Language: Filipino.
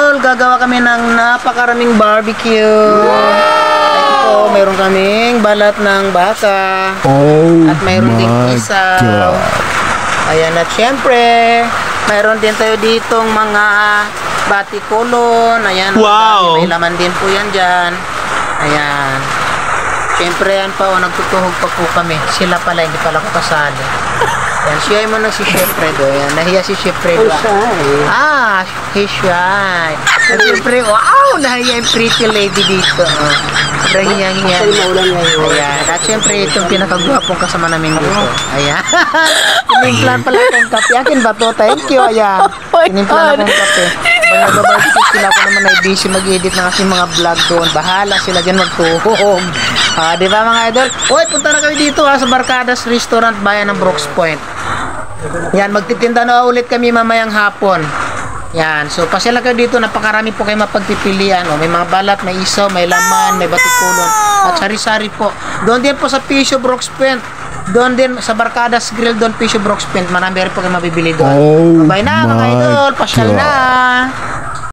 idol, gagawa kami ng napakaraming barbecue. Ito, mayroon kaming balat ng baka. At mayroon ding isaw. Ayan, at syempre, mayroon din tayo ditong mga batikulon. Ayan, may laman din po yan dyan. Ayan. Syempre yan pa, nagtutuhog pa po kami. Sila pala, hindi pala ko kasali. Yan, siya mo na si Chef Fredo. Yan, nahiya si Chef Fredo. He's shy. At syempre, wow, nahiya yung pretty lady dito. Nahiya-hiya. Ayan, at syempre, itong pinakagwapong kasama namin dito. Ayan. Pinimplan pala akong kape. Akin ba to? Thank you. Ayan. Pinimplan akong kape. Nag-barbecue sila, ako naman ay busy mag-edit ng aking mga vlog doon. Bahala sila dyan magtuhog. Di ba mga idol? Uy, punta na kami dito sa Barkadas Restaurant, bayan ng Brooks Point. Yan, magtitinda na ulit kami mamayang hapon. Yan, so pasyalan kayo dito, napakarami po kayo mapagpipilian. May mga balat, may isaw, may laman, may batikulon, at sari-sari po. Doon din po sa Pisho Brooks Point. Doon din sa Barkadas Grill, doon Pisho Brooks Point. Marami rin po kayo mabibili doon. Bye na mga idol, pasyal na.